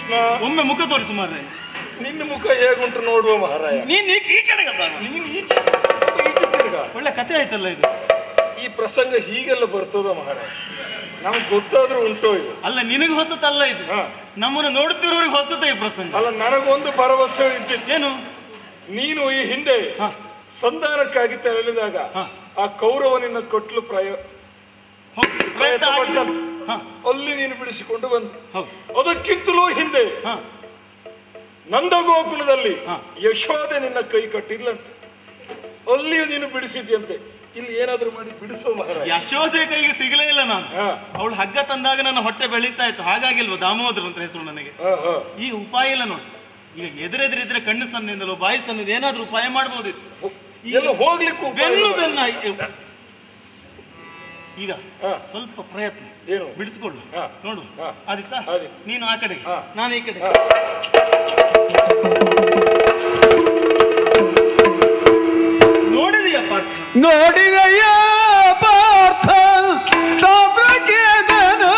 ಕೃಷ್ಣ ಒಮ್ಮೆ ಮುಖ ತೋರಿಸು ಮಾರ್ರೆ. ನಿನ್ನ ಮುಖ ಹೇಗುಂಟು ನೋಡುವ ಮಹಾರಾಯ. ನೀನ್ ಈ ಕಡೆಗೆ ಬಾ. ನೀನು ಈಚೆ ತಿರುಗ. ಒಳ್ಳೆ ಕತೆ ಆಯ್ತಲ್ಲ ಇದು. ಈ ಪ್ರಸಂಗ ಹೀಗೆಲ್ಲ ಬರ್ತದ ಮಹಾರಾಯ? ನಮ್ಗೆ ಗೊತ್ತಾದ್ರೂ ಉಂಟೋ ಇದು? ಅಲ್ಲ ನಿನಗೆ ಹೊಸತಲ್ಲ ಇದು, ನಮ್ಮನ್ನು ನೋಡುತ್ತಿರೋರಿಗೆ ಹೊಸತ ಈ ಪ್ರಸಂಗ. ಅಲ್ಲ ನನಗೊಂದು ಭರವಸೆ ಇದ್ದಿತ್ತು. ಏನು? ನೀನು ಈ ಹಿಂದೆ ಸಂಧಾನಕ್ಕಾಗಿ ತೆರಳಿದಾಗ ಆ ಕೌರವನಿನ್ನ ಕೊಟ್ಲು ಪ್ರಯತ್ನ ಅಲ್ಲಿ ನೀನು ಬಿಡಿಸಿಕೊಂಡು ಬಂದ. ಅದಕ್ಕಿಂತಲೂ ಹಿಂದೆ ನಂದಗೋಕುಲದಲ್ಲಿ ಯಶೋದೆ ನಿನ್ನ ಕೈ ಕಟ್ಟಿಲ್ಲಂತೆ, ಅಲ್ಲಿಯೂ ನೀನು ಬಿಡಿಸಿದ್ಯಂತೆ. ಇಲ್ಲಿ ಏನಾದ್ರೂ ಮಾಡಿ ಬಿಡಿಸೋ ಮಹಾರಾಯ. ಯಶೋದೆ ಕೈಗೆ ಸಿಗಲೇ ಇಲ್ಲ ನಾನು. ಅವಳು ಹಗ್ಗ ತಂದಾಗ ನನ್ನ ಹೊಟ್ಟೆ ಬೆಳೀತಾ ಇತ್ತು, ಹಾಗಾಗಿಲ್ವ ದಾಮೋದರ ಅಂತ ಹೆಸರು ನನಗೆ. ಈಗ ಉಪಾಯ ಇಲ್ಲ ನೋಡಿ. ಈಗ ಎದುರೆದುರಿದ್ರೆ ಕಣ್ಣು ಸನ್ನಿಂದಲೋ ಬಾಯಿ ಸನ್ನಿಂದ ಏನಾದ್ರೂ ಉಪಾಯ ಮಾಡ್ಬೋದಿತ್ತು. ಎಲ್ಲ ಹೋಗ್ಲಿಕ್ಕೂ ಬೆನ್ನ ಈಗ ಸ್ವಲ್ಪ ಪ್ರಯತ್ನ ಏನು ಬಿಡಿಸ್ಕೊಳ್ಳು ನೋಡು. ಆದಿತ್ತಾ ನೀನು ಆ ಕಡೆಗೆ, ನಾನು ಈ ಕಡೆ. ನೋಡಿದೆಯಾ ಪಾರ್ಥ? ನೋಡಿದೆಯ ಪಾರ್ಥ ಸಾಮ್ರಾಜ್ಯದನು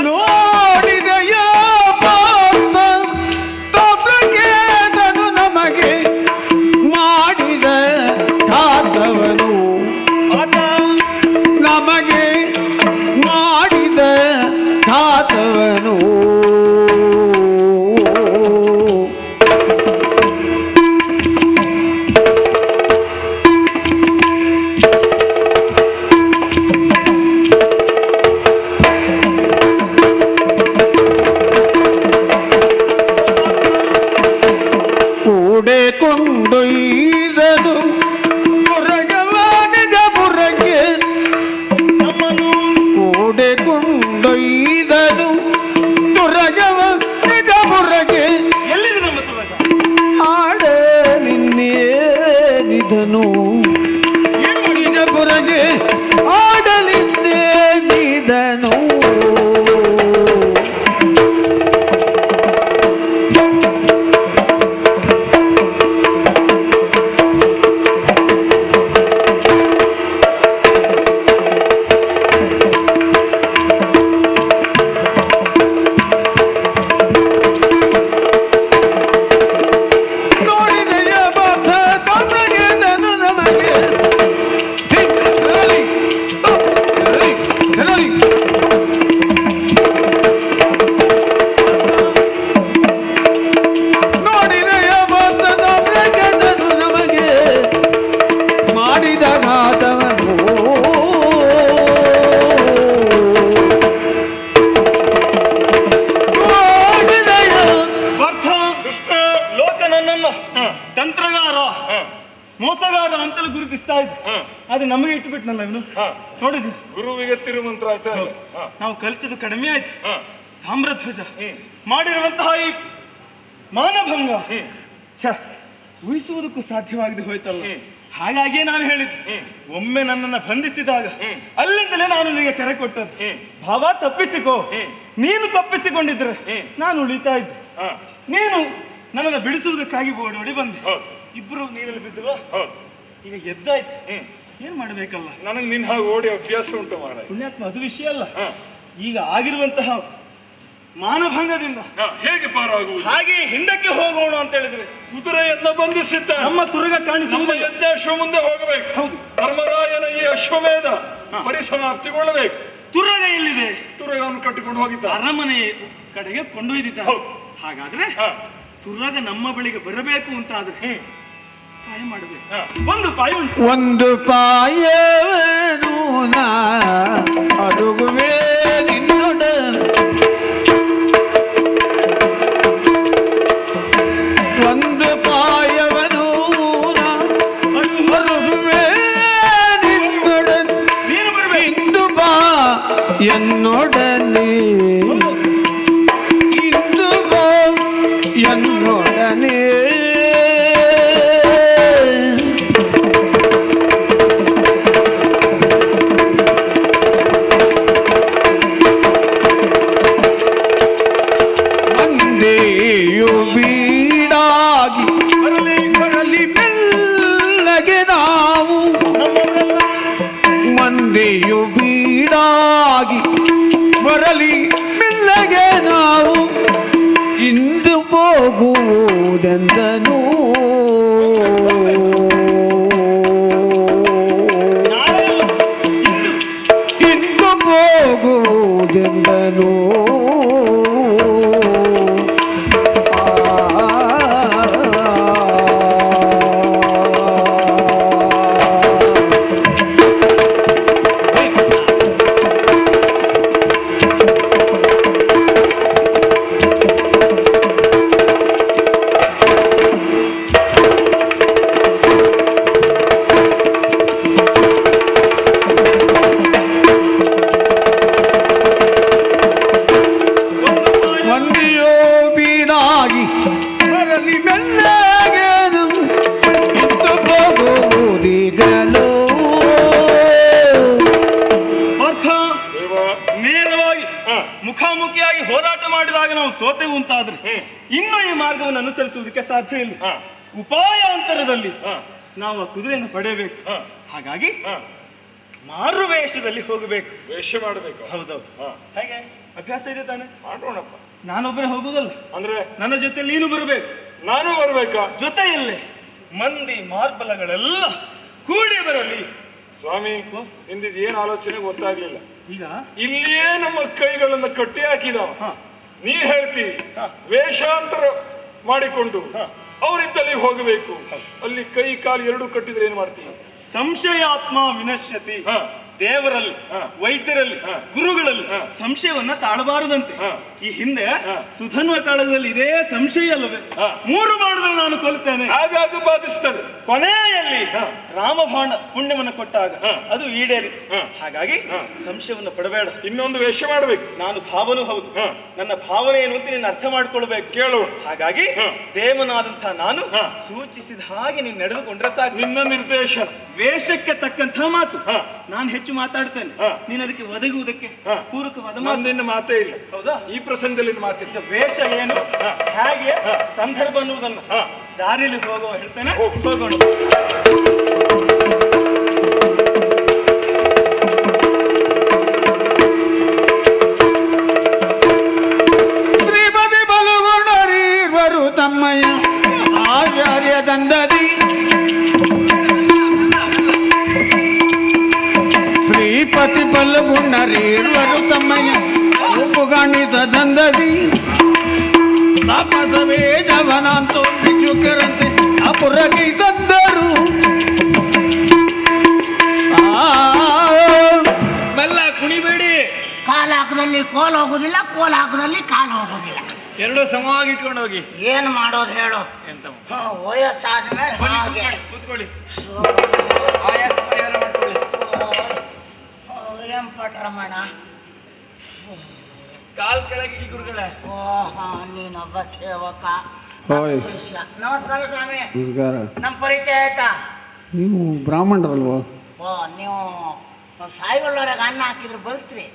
ನೋಡಿದೆಯ ಪಾರ್ಥ ಸಾಮ್ರಾಜ್ಯದನು ನಮಗೆ ಮಾಡಿದ ಘಾತವನು, ನಮಗೆ ಮಾಡಿದ ಘಾತವನು. ಕೂಡೆ ಕೊಂಡೊಯ್ದದು ಮುರಗವಾನಿದ ಮುರಗೆ, ಕೂಡೆ ಕೊಂಡೊಯ್ದದು ತುರಗವ ನಿಜ ಮುರಗೆ. ಎಲ್ಲಿದೆ ನಮ್ಮ ತುರಗ? ಆಡಲಿನ್ನೇನಿದನು ನಿಜ ಮುರಗೆ, ಆಡಲಿನ್ನೇನಿದನು. ಮೋಸಗಾರ ಅಂತಲೂ ಗುರುತಿಸ್ತಾ ಇದ್ದ, ಅದು ನಮಗೆ ಇಟ್ಟುಬಿಟ್ನಲ್ಲ ಇವನು. ನೋಡಿದ್ವಿ ಗುರುವಿಗೆ ತಿರುಮಂತ್ರ ಆಯ್ತು. ನಾವು ಕಲಿತದ್ದು ಕಡಿಮೆ ಆಯ್ತು. ತಾಮ್ರಧ್ವಜ ಮಾಡಿರುವಂತಹ ಈ ಮಾನಭಂಗ ಊಹಿಸುವುದಕ್ಕೂ ಸಾಧ್ಯವಾಗದೆ ಹೋಯ್ತಲ್ಲ. ಹಾಗಾಗಿಯೇ ನಾನು ಹೇಳಿದ್ದು, ಒಮ್ಮೆ ನನ್ನನ್ನು ಬಂಧಿಸಿದಾಗ ಅಲ್ಲಿಂದಲೇ ನಾನು ನಿನಗೆ ಕರೆ ಕೊಟ್ಟದ್ದು, ಭಾವ ತಪ್ಪಿಸಿಕೋ. ನೀನು ತಪ್ಪಿಸಿಕೊಂಡಿದ್ರೆ ನಾನು ಉಳಿತಾ ಇದ್ದೆ, ನೀನು ನನ್ನನ್ನು ಬಿಡಿಸುವುದಕ್ಕಾಗಿ ಓಡೋಡಿ ಬಂದೆ. ಇಬ್ರು ನೀರಲ್ಲಿ ಬಿದ್ದುವ. ಈಗ ಎದ್ದಾಯ್ತು, ಏನ್ ಮಾಡ್ಬೇಕಲ್ಲ. ನನಗೆ ನಿನ್ನ ಹಾಗೆ ಓಡಿ ಅಭ್ಯಾಸ ಉಂಟು ಮಾಡ ಪುಣ್ಯಾತ್ಮ. ಅದು ವಿಷಯ ಅಲ್ಲ, ಈಗ ಆಗಿರುವಂತಹ ಮಾನಭಂಗದಿಂದ ಹೇಗೆ ಪಾರಾಗುವುದು? ಹಾಗೆ ಹಿಂದಕ್ಕೆ ಹೋಗೋಣ ಅಂತ ಹೇಳಿದ್ರೆ ಕುದುರೆ ಎಲ್ಲ ಬಂಧಿಸಿದ್ದ ನಮ್ಮ ತುರುಗ ಕಾಣಿಸುವ ಯಜ್ಞಾಶ್ವ ಮುಂದೆ ಹೋಗಬೇಕು. ಧರ್ಮರಾಯನ ಈ ಅಶ್ವಮೇಧ ಪರಿಸಮಾಪ್ತಿಗೊಳ್ಳಬೇಕು. ತುರಗ ಎಲ್ಲಿದೆ? ತುರಗವನ್ನು ಕಟ್ಟಿಕೊಂಡು ಹೋಗಿದ್ದ ಅರಮನೆ ಕಡೆಗೆ ಕೊಂಡೊಯ್ದಿದ್ದ. ಹಾಗಾದ್ರೆ ತುರಗ ನಮ್ಮ ಬಳಿಗೆ ಬರಬೇಕು ಅಂತಾದ್ರೆ ಪಾಯ ಮಾಡಬೇಕು. ಒಂದು ಪಾಯ ಉಂಟು, ಒಂದು ಪಾಯವೇನು ಅಡುಗುವೆ ನಿನ್ನೊಡ, ಒಂದು ಪಾಯವನು ಅಡುಗುವೆ ನಿನ್ನೊಡ, ಇಂದು ಬಾ ಎನ್ನೊಡನೆ, ಇಂದು ಬಾ ಎನ್ನೊಡನೆ. ನಿಂದನು ಇಂದು ಹೋಗುವುದೆಂದನು ಮುಖಾಮುಖಿಯಾಗಿ ಹೋರಾಟ ಮಾಡಿದಾಗ ನಾವು ಸೋತೆವು ಅಂತಾದ್ರೆ ಇನ್ನು ಈ ಮಾರ್ಗವನ್ನು ಅನುಸರಿಸುವುದಕ್ಕೆ ಸಾಧ್ಯ ಇಲ್ಲ. ಉಪಾಯಾಂತರದಲ್ಲಿ ನಾವು ಆ ಕುದುರೆಯನ್ನು ಪಡೆಯಬೇಕು. ಹಾಗಾಗಿ ಮಾರು ವೇಷದಲ್ಲಿ ಹೋಗಬೇಕು. ವೇಷ ಮಾಡಬೇಕು. ಹೌದೌದು. ಹೇಗೆ ಅಭ್ಯಾಸ ಇದೆ ತಾನೆ? ಮಾಡೋಣಪ್ಪ. ನಾನೊಬ್ಬನೇ ಹೋಗುದಲ್ಲ, ಅಂದ್ರೆ ನನ್ನ ಜೊತೆ ನೀನು ಬರಬೇಕು. ನಾನು ಬರ್ಬೇಕಾ? ಜೊತೆಯಲ್ಲೇ ಮಂದಿ ಮಾರ್ಬಲಗಳೆಲ್ಲ ಕೂಡಿ ಬರಲಿ. ಸ್ವಾಮಿ, ನಿಂದಿದ್ ಏನ್ ಆಲೋಚನೆ ಗೊತ್ತಾಗ್ಲಿಲ್ಲ. ಈಗ ಇಲ್ಲಿಯೇ ನಮ್ಮ ಕೈಗಳನ್ನು ಕಟ್ಟಿ ಹಾಕಿದವ. ನೀವ್ ಹೇಳ್ತೀವಿ ವೇಷಾಂತರ ಮಾಡಿಕೊಂಡು ಅವರಿದ್ದಲ್ಲಿ ಹೋಗಬೇಕು. ಅಲ್ಲಿ ಕೈ ಕಾಲು ಎರಡು ಕಟ್ಟಿದ್ರೆ ಏನ್ ಮಾಡ್ತೀವಿ? ಸಂಶಯಾತ್ಮ ವಿನಶ್ಯತಿ. ದೇವರಲ್ಲಿ, ವೈದ್ಯರಲ್ಲಿ, ಗುರುಗಳಲ್ಲಿ ಸಂಶಯವನ್ನ ತಾಳಬಾರದಂತೆ. ಈ ಹಿಂದೆ ಸುಧನ್ವ ಕಾಲದಲ್ಲಿ ಇದೇ ಸಂಶಯ ಅಲ್ಲವೇ? 3 ಬಾಣದಲ್ಲಿ ನಾನು ಕೊಲ್ತೇನೆ, ಹಾಗಾಗಿ ಬಾಧಿಸ್ತದೆ. ಕೊನೆಯಲ್ಲಿ ರಾಮಬಾಣ ಪುಣ್ಯವನ್ನು ಕೊಟ್ಟಾಗ ಅದು ಈಡೇರಿತು. ಹಾಗಾಗಿ ಸಂಶಯವನ್ನು ಪಡಬೇಡ. ಇನ್ನೊಂದು ವೇಷ ಮಾಡ್ಬೇಕು. ನಾನು ಭಾವನೂ ಹೌದು. ನನ್ನ ಭಾವನೆ ಏನು ಅಂತ ನೀನು ಅರ್ಥ ಮಾಡ್ಕೊಳ್ಬೇಕು. ಕೇಳು. ಹಾಗಾಗಿ ದೇವನಾದಂಥ ನಾನು ಸೂಚಿಸಿದ ಹಾಗೆ ನೀನು ನಡೆದುಕೊಂಡ್ರೆ ಸಾಕು. ನಿನ್ನ ನಿರ್ದೇಶ ವೇಷಕ್ಕೆ ತಕ್ಕಂಥ ಮಾತು. ನಾನು ಹೆಚ್ಚು ಮಾತಾಡ್ತೇನೆ, ನೀನು ಅದಕ್ಕೆ ಒದಗುವುದಕ್ಕೆ ಪೂರಕವಾದ ಮಾತಿನ ಮಾತೇ ಇಲ್ಲ. ಹೌದಾ? ಈ ಪ್ರಸಂಗದಲ್ಲಿ ಮಾತಿದ್ದ ವೇಷ ಏನು, ಹೇಗೆ ಸಂದರ್ಭ ಅನ್ನುವುದನ್ನು ದಾರಿಯಲ್ಲಿ ಹೋಗುವ ಹೇಳ್ತೇನೆ. ಹೋಗೋಣ. ಶ್ರೀಪತಿ ಬಲುಗುಣರೀರ್ವರು ತಮ್ಮಯ್ಯ ಆಚಾರ್ಯ ದಂದದಿ ಶ್ರೀಪತಿ ಬಲಗುಣರೀರ್ವರು ತಮ್ಮಯ್ಯ ಉಪಗಣಿತ ದಂದದಿ ತಾಪಸವೇ ಜವನಾಂತೋ ಭಿಕ್ಷುಕರಂತೆ ಅಪುರಗಿ ತಂದರು. ಮೆಲ್ಲ ಕುಣಿಬೇಡಿ. ಕಾಲು ಹಾಕದಲ್ಲಿ ಕೋಲ್ ಹೋಗುದಿಲ್ಲ, ಕೋಲ್ ಹಾಕದಲ್ಲಿ ಕಾಲು ಹೋಗುದಿಲ್ಲ. ಎರಡು ಸಮವಾಗಿ ಇಟ್ಕೊಂಡು ಹೋಗಿ. ಏನ್ ಮಾಡೋದು ಹೇಳು? ಎಂತ ವಯಸ್ಸಾದ್ಮೇಲೆ ಹಾಗೆ ಕೂತ್ಕೊಳ್ಳಿ. ಏನ್ ಪಟ್ರಮಣ, ಕಾಲ್ ಕೆಳಗೆ ಗುರುಗಳೇ. ನೀನೊಬ್ಬ ಸೇವಕ ಹಾಯ್. ಶಿಷ್ಯ. ನಮಸ್ಕಾರ ಸ್ವಾಮಿ. ನಮಸ್ಕಾರ. ನಮ್ ಪರಿಚಯ ಆಯ್ತಾ? ನೀವು ಬ್ರಾಹ್ಮಣರಲ್ವಾ? ನೀವು ಸಾಯಿಗೊಳ್ಳೋರಾಗ ಅನ್ನ ಹಾಕಿದ್ರೆ ಬಲ್ತ್ರಿ.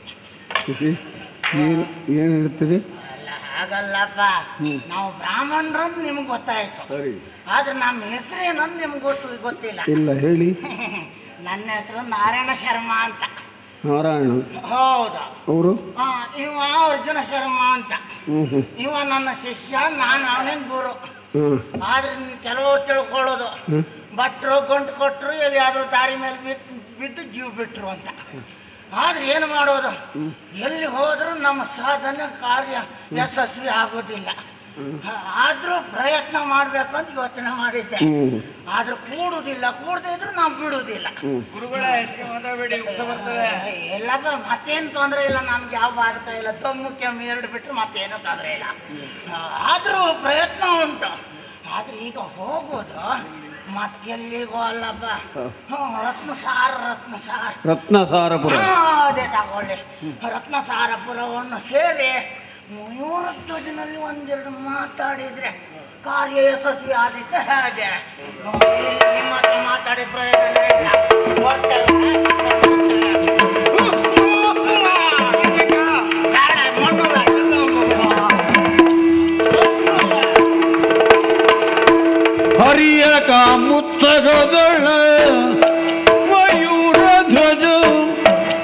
ಏನು ಹೇಳ್ತೀರಿ? ಅಲ್ಲ ಹಾಗಲ್ಲಪ್ಪ, ನಾವು ಬ್ರಾಹ್ಮಣರಂತ ನಿಮ್ಗೆ ಗೊತ್ತಾಯ್ತು. ಸರಿ. ಆದ್ರೆ ನಮ್ಮ ಹೆಸರೇನಂತ ನಿಮ್ಗೆ ಗೊತ್ತಿಲ್ಲ. ಇಲ್ಲ ಹೇಳಿ. ನನ್ನ ಹೆಸರು ನಾರಾಯಣ ಶರ್ಮಾ ಅಂತ. ನಾರಾಯಣ? ಹೌದಾ? ಅವರು ಇವ ಅರ್ಜುನ ಶರ್ಮಾ ಅಂತ. ಇವ ನನ್ನ ಶಿಷ್ಯ, ನಾನು ಅವನೇನ್ ಗುರು. ಆದ್ರೆ ಕೆಲವರು ತಿಳ್ಕೊಳ್ಳೋದು ಭಟ್ರು ಗಂಟು ಕೊಟ್ರು ಎಲ್ಲಿಯಾದ್ರೂ ದಾರಿ ಮೇಲೆ ಬಿದ್ದು ಜೀವ ಬಿಟ್ರು ಅಂತ. ಆದ್ರೆ ಏನು ಮಾಡೋದು, ಎಲ್ಲಿ ಹೋದ್ರು ನಮ್ಮ ಸಾಧನೆ ಕಾರ್ಯ ಯಶಸ್ವಿ ಆಗೋದಿಲ್ಲ. ಆದ್ರೂ ಪ್ರಯತ್ನ ಮಾಡ್ಬೇಕು ಅಂತ ಯೋಚನೆ ಮಾಡಿದ್ದೆ. ಆದ್ರೂ ಕೂಡದೇ ಇದ್ರು ನಾವು ಬಿಡುವುದಿಲ್ಲ. ಎಲ್ಲಪ್ಪ ಮತ್ತೇನು ತೊಂದರೆ ಇಲ್ಲ, ನಮ್ಗೆ ಯಾವ ಬಾಧಕ ಇಲ್ಲ. ತೊಮ್ಮು ಕೆಮ್ಮು 2 ಬಿಟ್ರೆ ಮತ್ತೇನು ತೊಂದರೆ ಇಲ್ಲ. ಆದ್ರೂ ಪ್ರಯತ್ನ ಉಂಟು. ಆದ್ರೆ ಈಗ ಹೋಗೋದು ಮತ್ತೆಲ್ಲಿಗೋ ಅಲ್ಲಪ್ಪ, ರತ್ನಸಾರಪುರ. ಅದೇ ತಗೊಳ್ಳಿ. ರತ್ನಸಾರಪುರವನ್ನು ಸೇರಿ 3 ಧ್ವಜನಲ್ಲಿ 1-2 ಮಾತಾಡಿದ್ರೆ ಕಾರ್ಯ ಯಶಸ್ವಿ ಆದಿಕ್ಕೆ ಹೇಗೆ? ನಿಮ್ಮ ಮಾತಾಡಿ ಪ್ರಯೋಜನ ಇಲ್ಲ. ಹರಿಯ ಕಾಮುತ್ತಗದಳ ಮಯೂರ ಧ್ವಜ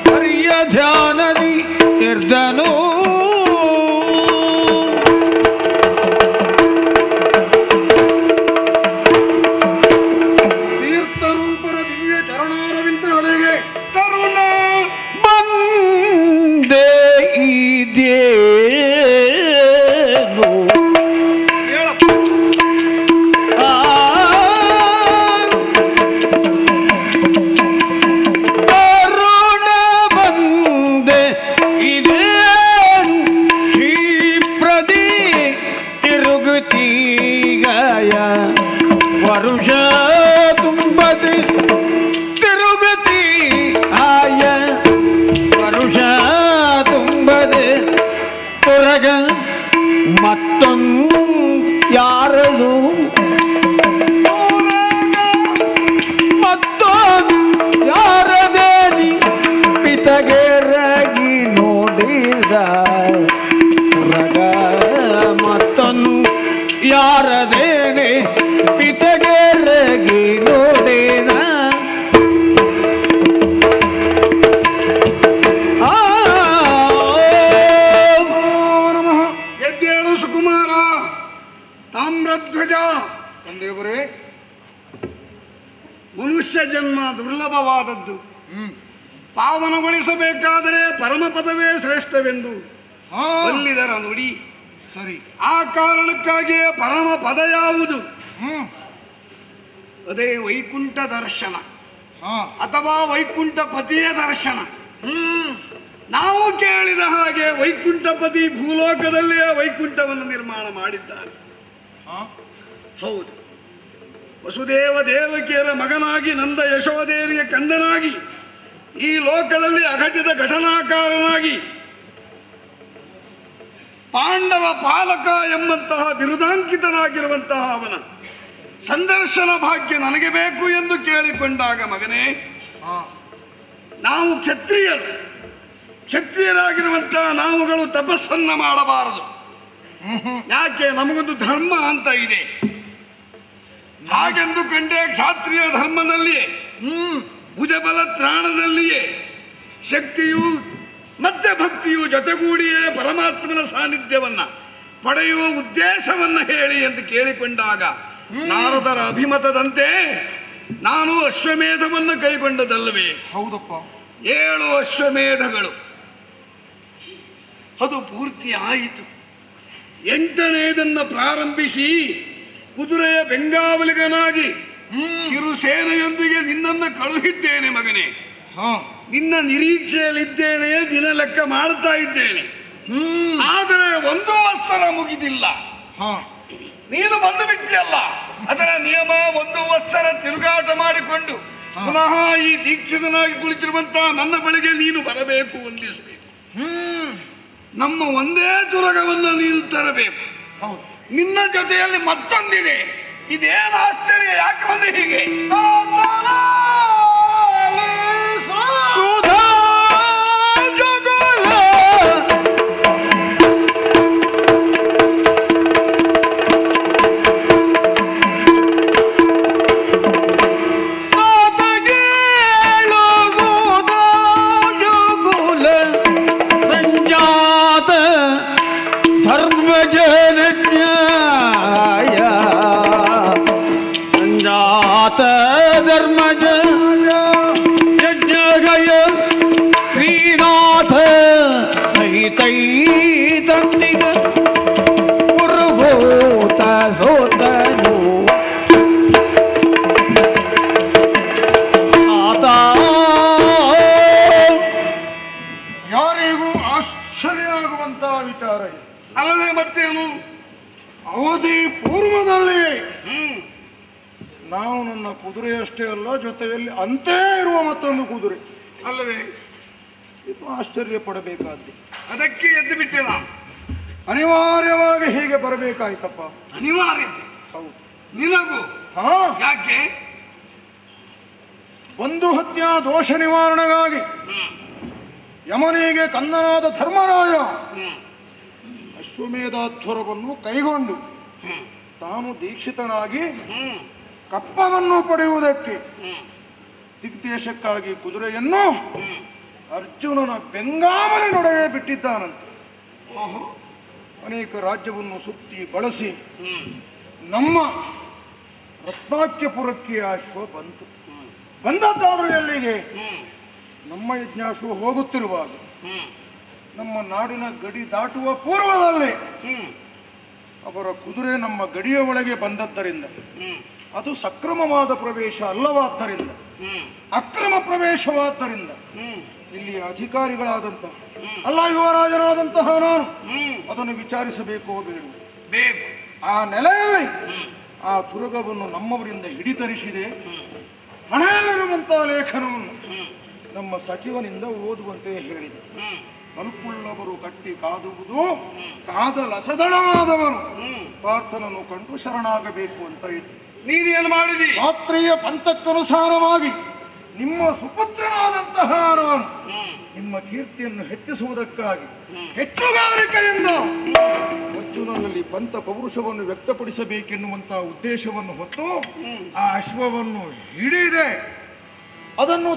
ಹರಿಯ ಧ್ಯಾನದಿ ನಿರ್ಧನೋ ವರುಷ ತುಂಬದೆ ತಿರುಗತಿ ಆಯ ವರುಷ ತುಂಬದೆ ತೊರಗ ಮತ್ತೊಂದು ಯಾರದು ಮತ್ತೊಂದು ಯಾರದೇನಿ ಪಿತಗೆರಗಿ ನೋಡಿದ ತೊರಗ ಮತ್ತೊಂದು ಯಾರದೇನೆ ಪಿತಗೆರಗಿ ನೋಡಿದ ಎದ್ದೇಳು ಸುಕುಮಾರ ತಾಮ್ರಧ್ವಜ. ತಂದೆಯವರೇ, ಮನುಷ್ಯ ಜನ್ಮ ದುರ್ಲಭವಾದದ್ದು. ಪಾವನಗೊಳಿಸಬೇಕಾದರೆ ಪರಮಪದವೇ ಶ್ರೇಷ್ಠವೆಂದು ಬಲ್ಲಿದರ ನುಡಿ. ಸರಿ, ಆ ಕಾರಣಕ್ಕಾಗಿಯೇ ಪರಮ ಪದ ಯಾವುದು? ಅದೇ ವೈಕುಂಠ ದರ್ಶನ ಅಥವಾ ವೈಕುಂಠ ಪತಿಯ ದರ್ಶನ. ನಾವು ಕೇಳಿದ ಹಾಗೆ ವೈಕುಂಠಪತಿ ಭೂಲೋಕದಲ್ಲಿಯೇ ವೈಕುಂಠವನ್ನು ನಿರ್ಮಾಣ ಮಾಡಿದ್ದಾರೆ. ಹೌದು, ವಸುದೇವ ದೇವಕಿಯರ ಮಗನಾಗಿ ನಂದ ಯಶೋದೇವಿಯ ಕಂದನಾಗಿ ಈ ಲೋಕದಲ್ಲಿ ಅಘಟಿತ ಘಟನಾಕಾರನಾಗಿ ಪಾಂಡವ ಪಾಲಕ ಎಂಬಂತಹ ಬಿರುದಾಂಕಿತನಾಗಿರುವಂತಹ ಅವನ ಸಂದರ್ಶನ ಭಾಗ್ಯ ನನಗೆ ಬೇಕು ಎಂದು ಕೇಳಿಕೊಂಡಾಗ, ಮಗನೇ, ನಾವು ಕ್ಷತ್ರಿಯರಾಗಿರುವಂತಹ ನಾವುಗಳು ತಪಸ್ಸನ್ನ ಮಾಡಬಾರದು. ಯಾಕೆ? ನಮಗೊಂದು ಧರ್ಮ ಅಂತ ಇದೆ. ಹಾಗೆಂದು ಕಂಡೇ ಕ್ಷಾತ್ರಿಯ ಧರ್ಮದಲ್ಲಿಯೇ ಭುಜಬಲ ತ್ರಾಣದಲ್ಲಿಯೇ ಶಕ್ತಿಯು ಮತ್ತೆ ಭಕ್ತಿಯು ಜೊತೆಗೂಡಿಯೇ ಪರಮಾತ್ಮನ ಸಾನ್ನಿಧ್ಯವನ್ನ ಪಡೆಯುವ ಉದ್ದೇಶವನ್ನ ಹೇಳಿ ಎಂದು ಕೇಳಿಕೊಂಡಾಗ, ನಾರದರ ಅಭಿಮತದಂತೆ ನಾನು ಅಶ್ವಮೇಧವನ್ನು ಕೈಗೊಂಡದಲ್ಲವೇ? ಹೌದಪ್ಪ, 7 ಅಶ್ವಮೇಧಗಳು ಅದು ಪೂರ್ತಿ ಆಯಿತು. 8ನೇದನ್ನು ಪ್ರಾರಂಭಿಸಿ ಕುದುರೆಯ ಬೆಂಗಾವಲಿಗನಾಗಿ ಕಿರುಸೇನೆಯೊಂದಿಗೆ ನಿನ್ನನ್ನು ಕಳುಹಿದ್ದೇನೆ ಮಗನೇ. ನಿನ್ನ ನಿರೀಕ್ಷೆಯಲ್ಲಿದ್ದೇನೆ, ದಿನ ಲೆಕ್ಕ ಮಾಡ್ತಾ ಇದ್ದೇನೆ. ಆದರೆ 1 ವತ್ಸರ ಮುಗಿದಿಲ್ಲ. ನೀನು ಬಂದು ಬಿಟ್ಟಿಯಲ್ಲ, ಅದರ ನಿಯಮ 1 ವತ್ಸರ ತಿರುಗಾಟ ಮಾಡಿಕೊಂಡು ಪುನಃ ಈ ದೀಕ್ಷಿತನಾಗಿ ಕುಳಿತಿರುವಂತಹ ನನ್ನ ಬಳಿಗೆ ನೀನು ಬರಬೇಕು, ವಂದಿಸಬೇಕು. ನಮ್ಮ ಒಂದೇ ತುರಗವನ್ನು ನೀನು ತರಬೇಕು. ನಿನ್ನ ಜೊತೆಯಲ್ಲಿ ಮತ್ತೊಂದಿದೆ. ಇದೇನು ಆಶ್ಚರ್ಯ, ಯಾಕೆ ಬಂದೆ ಹೀಗೆ? ಧರ್ಮಜ ಯಜ್ಞಗಯ ಶ್ರೀನಾಥ ಸಹಿತೈ ತಂದಿಗ ಪುರುಭೂತ ಸೋತನು ಯಾರಿಗೂ ಆಶ್ಚರ್ಯ ಆಗುವಂತಹ ವಿಚಾರ ಅಲ್ಲದೆ ಮತ್ತೇನು? ಅವಧಿ ಪೂರ್ವದಲ್ಲಿ ನಾವು ನನ್ನ ಕುದುರೆಯಷ್ಟೇ ಅಲ್ಲ, ಜೊತೆಯಲ್ಲಿ ಅಂತೇ ಇರುವ ಮತ್ತೊಂದು ಕುದುರೆ ಅಲ್ಲವೇ? ಇದು ಆಶ್ಚರ್ಯ ಪಡಬೇಕಾದ್ದು. ಅದಕ್ಕೆ ಎದ್ದು ಬಿಟ್ಟೆ ನಾನು. ಅನಿವಾರ್ಯವಾಗಿ ಹೀಗೆ ಬರಬೇಕಾಯ್ತಪ್ಪ. ಅನಿವಾರ್ಯ? ಹೌದು. ನಿನಗೂ? ಯಾಕೆ? ಬಂಧು ಹತ್ಯಾ ದೋಷ ನಿವಾರಣೆಗಾಗಿ ಯಮನಿಗೆ ಕಂದನಾದ ಧರ್ಮರಾಯ ಅಶ್ವಮೇಧಾಧ್ವರವನ್ನು ಕೈಗೊಂಡು ತಾನು ದೀಕ್ಷಿತನಾಗಿ ಕಪ್ಪವನ್ನು ಪಡೆಯುವುದಕ್ಕೆ ದಿಗ್ದೇಶಕ್ಕಾಗಿ ಕುದುರೆಯನ್ನು ಅರ್ಜುನನ ಬೆಂಗಾವಲಿ ನಡುವೆ ಬಿಟ್ಟಿದ್ದಾನಂತೆ. ಅನೇಕ ರಾಜ್ಯವನ್ನು ಸುತ್ತಿ ಬಳಸಿ ನಮ್ಮ ರತ್ನಾಕ್ಯಪುರಕ್ಕೆ ಅಶ್ವ ಬಂತು. ಬಂದದ್ದಾದ್ರೂ ಎಲ್ಲಿಗೆ? ನಮ್ಮ ಯಜ್ಞಾಶ್ವ ಹೋಗುತ್ತಿರುವಾಗ ನಮ್ಮ ನಾಡಿನ ಗಡಿ ದಾಟುವ ಪೂರ್ವದಲ್ಲಿ ಅವರ ಕುದುರೆ ನಮ್ಮ ಗಡಿಯ ಒಳಗೆ ಬಂದದ್ದರಿಂದ, ಅದು ಸಕ್ರಮವಾದ ಪ್ರವೇಶ ಅಲ್ಲವಾದ್ದರಿಂದ, ಅಕ್ರಮ ಪ್ರವೇಶವಾದ್ದರಿಂದ ಇಲ್ಲಿಯ ಅಧಿಕಾರಿಗಳಾದಂತಹ ಅಲ್ಲ ಯುವರಾಜನಾದಂತಹ ನಾನು ಅದನ್ನು ವಿಚಾರಿಸಬೇಕು ಬೇಕು. ಆ ನೆಲೆಯಲ್ಲಿ ಆ ತುರಗವನ್ನು ನಮ್ಮವರಿಂದ ಹಿಡಿತರಿಸಿದೆ. ಹಣೆಯಲ್ಲಿರುವಂತಹ ಲೇಖನವನ್ನು ನಮ್ಮ ಸಚಿವನಿಂದ ಓದುವಂತೆ ಹೇಳಿದೆ. ಕಲ್ಪುಳ್ಳವರು ಕಟ್ಟಿ ಕಾದುವುದು ಕಾದಲಸದಳವಾದವರು ಪಾರ್ಥನನ್ನು ಕಂಡು ಶರಣಾಗಬೇಕು ಅಂತ ಇತ್ತು. ನೀನೇನು ಮಾಡಿದಿ? ರಾತ್ರಿಯ ಪಂಥಕ್ಕನುಸಾರವಾಗಿ ನಿಮ್ಮ ಸುಪುತ್ರನಾದಂತಹ ನಾನು ನಿಮ್ಮ ಕೀರ್ತಿಯನ್ನು ಹೆಚ್ಚಿಸುವುದಕ್ಕಾಗಿ ಹೆಚ್ಚುಗಾರಿಕೆಯಿಂದ ಅರ್ಜುನನಲ್ಲಿ ಪಂಥ ಪೌರುಷವನ್ನು ವ್ಯಕ್ತಪಡಿಸಬೇಕೆನ್ನುವಂತಹ ಉದ್ದೇಶವನ್ನು ಹೊತ್ತು ಆ ಅಶ್ವವನ್ನು ಹಿಡಿದೆ. ಅದನ್ನು